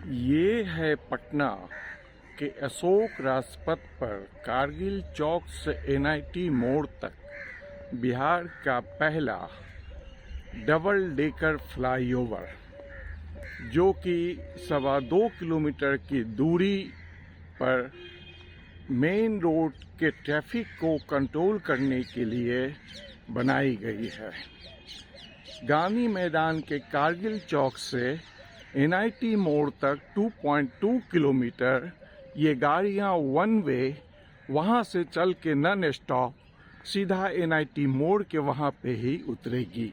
ये है पटना के अशोक राजपथ पर कारगिल चौक से एनआईटी मोड़ तक बिहार का पहला डबल डेकर फ्लाईओवर, जो कि 2.25 किलोमीटर की दूरी पर मेन रोड के ट्रैफिक को कंट्रोल करने के लिए बनाई गई है। गांधी मैदान के कारगिल चौक से एनआईटी मोड़ तक 2.2 किलोमीटर ये गाड़ियां वन वे, वहां से चल के नॉन स्टॉप सीधा एनआईटी मोड़ के वहां पे ही उतरेगी।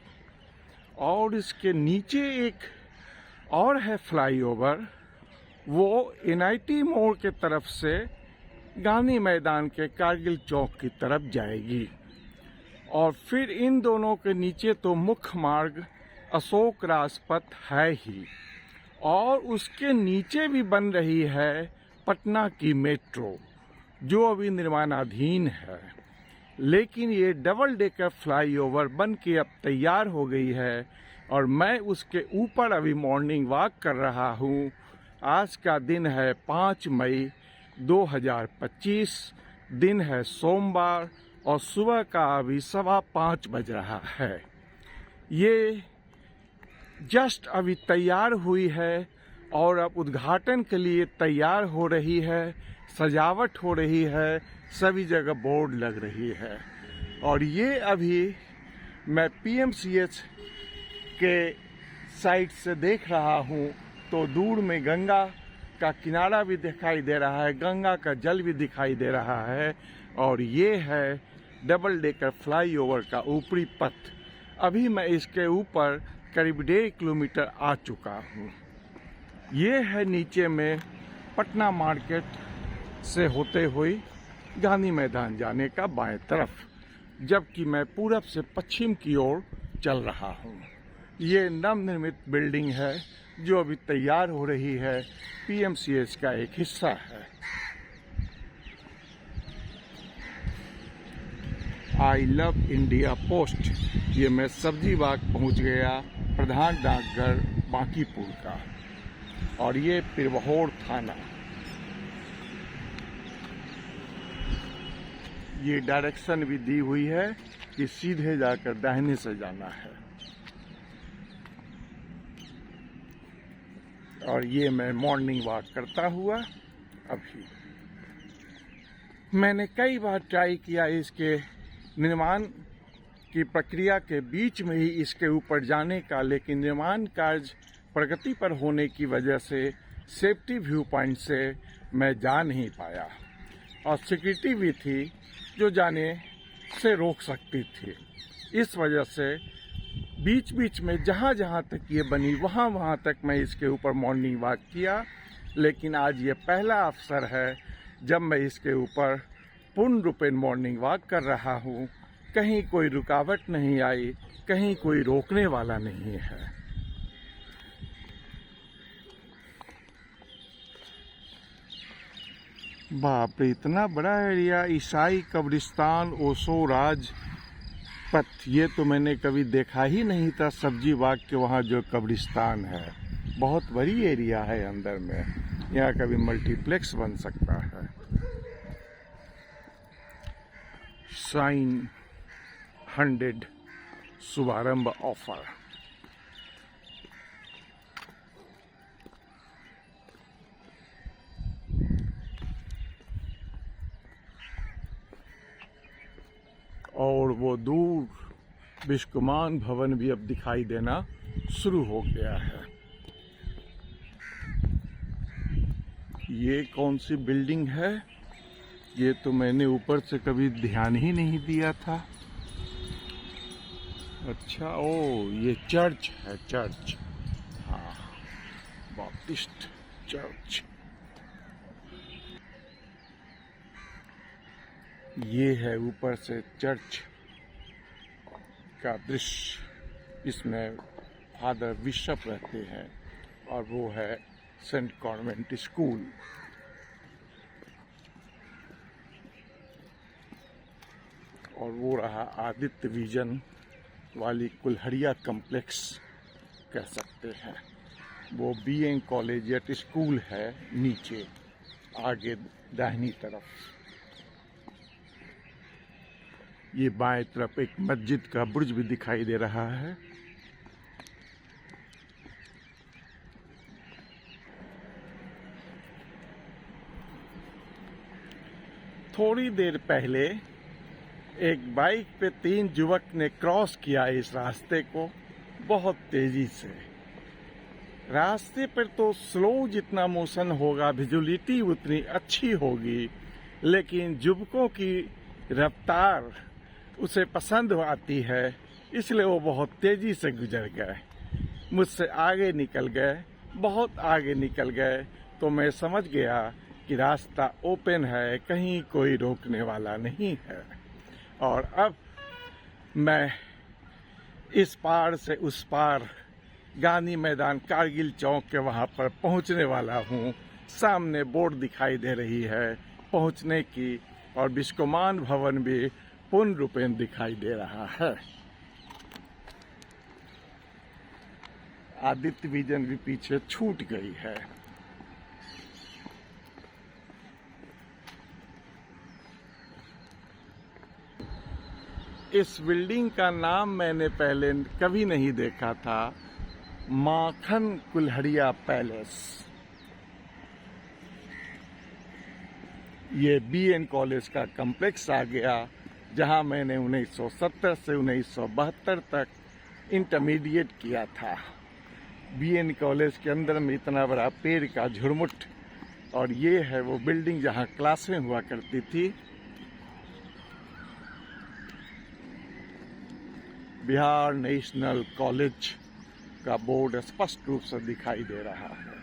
और इसके नीचे एक और है फ्लाईओवर, वो एनआईटी मोड़ के तरफ से गांधी मैदान के कारगिल चौक की तरफ जाएगी। और फिर इन दोनों के नीचे तो मुख्य मार्ग अशोक राजपथ है ही, और उसके नीचे भी बन रही है पटना की मेट्रो, जो अभी निर्माणाधीन है। लेकिन ये डबल डेकर फ्लाईओवर बन के अब तैयार हो गई है और मैं उसके ऊपर अभी मॉर्निंग वॉक कर रहा हूँ। आज का दिन है 5 मई 2025, दिन है सोमवार, और सुबह का अभी 5:15 बज रहा है। ये जस्ट अभी तैयार हुई है और अब उद्घाटन के लिए तैयार हो रही है, सजावट हो रही है, सभी जगह बोर्ड लग रही है। और ये अभी मैं पीएमसीएच के साइड से देख रहा हूँ तो दूर में गंगा का किनारा भी दिखाई दे रहा है, गंगा का जल भी दिखाई दे रहा है। और ये है डबल डेकर फ्लाईओवर का ऊपरी पथ। अभी मैं इसके ऊपर करीब 1.5 किलोमीटर आ चुका हूँ। ये है नीचे में पटना मार्केट से होते हुए गांधी मैदान जाने का बाएं तरफ, जबकि मैं पूरब से पश्चिम की ओर चल रहा हूँ। ये नवनिर्मित बिल्डिंग है जो अभी तैयार हो रही है, पीएमसीएच का एक हिस्सा है। आई लव इंडिया पोस्ट, ये मैं सब्जी बाग पहुंच गया, प्रधान डाकघर बांकीपुर का। और ये पिरबहोर थाना। ये डायरेक्शन भी दी हुई है कि सीधे जाकर दाहिने से जाना है। और ये मैं मॉर्निंग वॉक करता हुआ अभी, मैंने कई बार ट्राई किया इसके निर्माण की प्रक्रिया के बीच में ही इसके ऊपर जाने का, लेकिन निर्माण कार्य प्रगति पर होने की वजह से सेफ्टी व्यू पॉइंट से मैं जा नहीं पाया, और सिक्योरिटी भी थी जो जाने से रोक सकती थी। इस वजह से बीच बीच में जहाँ तक ये बनी वहाँ तक मैं इसके ऊपर मॉर्निंग वॉक किया। लेकिन आज ये पहला अवसर है जब मैं इसके ऊपर पूर्ण रूपेण मॉर्निंग वॉक कर रहा हूँ। कहीं कोई रुकावट नहीं आई, कहीं कोई रोकने वाला नहीं है। बाप रे, इतना बड़ा एरिया! ईसाई कब्रिस्तान, ओशो राज पथ, ये तो मैंने कभी देखा ही नहीं था। सब्जी बाग के वहाँ जो कब्रिस्तान है, बहुत बड़ी एरिया है अंदर में। यहाँ कभी मल्टीप्लेक्स बन सकता है। साइन 100 शुभारंभ ऑफर। और वो दूर विश्वमान भवन भी अब दिखाई देना शुरू हो गया है। ये कौन सी बिल्डिंग है? ये तो मैंने ऊपर से कभी ध्यान ही नहीं दिया था। अच्छा, ओ ये चर्च है, चर्च, हाँ, बाप्टिस्ट चर्च। ये है ऊपर से चर्च का दृश्य। इसमें फादर बिशप रहते हैं और वो है सेंट कॉन्वेंट स्कूल। और वो रहा आदित्य विजन वाली कुल्हड़िया कॉम्प्लेक्स कह सकते हैं। वो बीएन कॉलेजिएट स्कूल है नीचे आगे दाहिनी तरफ। ये बाएं तरफ एक मस्जिद का बुर्ज भी दिखाई दे रहा है। थोड़ी देर पहले एक बाइक पे 3 युवक ने क्रॉस किया इस रास्ते को बहुत तेजी से। रास्ते पर तो स्लो जितना मोशन होगा, विजुअलिटी उतनी अच्छी होगी, लेकिन युवकों की रफ्तार उसे पसंद आती है, इसलिए वो बहुत तेजी से गुजर गए, मुझसे आगे निकल गए। बहुत आगे निकल गए तो मैं समझ गया कि रास्ता ओपन है, कहीं कोई रोकने वाला नहीं है। और अब मैं इस पार से उस पार गांधी मैदान कारगिल चौक के वहां पर पहुंचने वाला हूं। सामने बोर्ड दिखाई दे रही है पहुंचने की, और विश्वमान भवन भी पूर्ण रूपेण दिखाई दे रहा है। आदित्य विजन भी पीछे छूट गई है। इस बिल्डिंग का नाम मैंने पहले कभी नहीं देखा था, माखन कुल्हड़िया पैलेस। ये बीएन कॉलेज का कॉम्प्लेक्स आ गया, जहां मैंने 1970 से 1972 तक इंटरमीडिएट किया था। बीएन कॉलेज के अंदर में इतना बड़ा पेड़ का झुरमुट, और ये है वो बिल्डिंग जहां क्लासें हुआ करती थी। बिहार नेशनल कॉलेज का बोर्ड स्पष्ट रूप से दिखाई दे रहा है।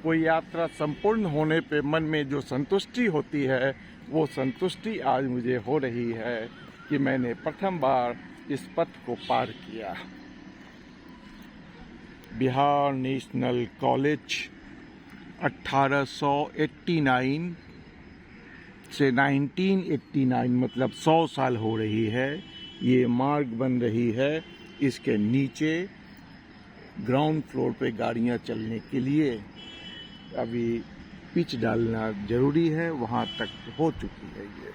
कोई यात्रा संपूर्ण होने पे मन में जो संतुष्टि होती है, वो संतुष्टि आज मुझे हो रही है कि मैंने प्रथम बार इस पथ को पार किया। बिहार नेशनल कॉलेज 1889 से 1989 मतलब 100 साल हो रही है। ये मार्ग बन रही है, इसके नीचे ग्राउंड फ्लोर पे गाड़ियां चलने के लिए अभी पिच डालना जरूरी है, वहां तक हो चुकी है। ये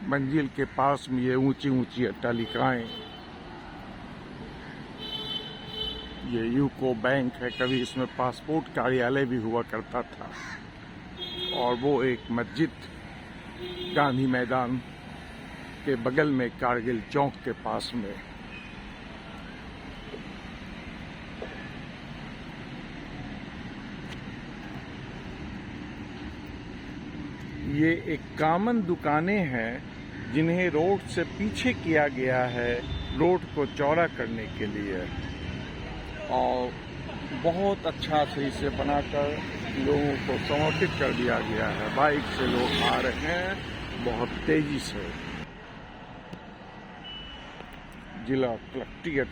मंजिल के पास में ये ऊंची ऊंची अट्टालिकाएं, ये यूको बैंक है, कभी इसमें पासपोर्ट कार्यालय भी हुआ करता था। और वो एक मस्जिद गांधी मैदान के बगल में कारगिल चौक के पास में। ये एक कॉमन दुकानें हैं जिन्हें रोड से पीछे किया गया है, रोड को चौड़ा करने के लिए, और बहुत अच्छा से इसे बनाकर लोगों को समर्पित कर दिया गया है। बाइक से लोग आ रहे हैं बहुत तेजी से। जिला कलेक्ट्रेट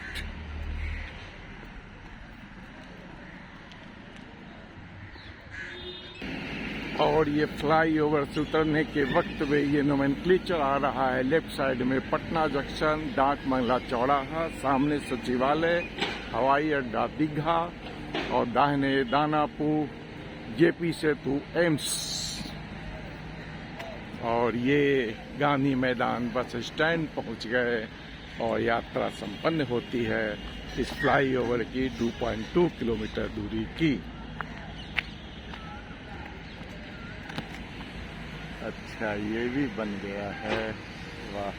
और ये फ्लाईओवर से उतरने के वक्त में ये नोमेनक्लेचर आ रहा है। लेफ्ट साइड में पटना जंक्शन, डाक बंगला चौराहा, सामने सचिवालय, हवाई अड्डा दीघा, और दाहिने दानापुर, जेपी सेतु, एम्स। और ये गांधी मैदान बस स्टैंड पहुंच गए और यात्रा संपन्न होती है इस फ्लाईओवर की 2.2 किलोमीटर दूरी की। अच्छा, ये भी बन गया है, वाह।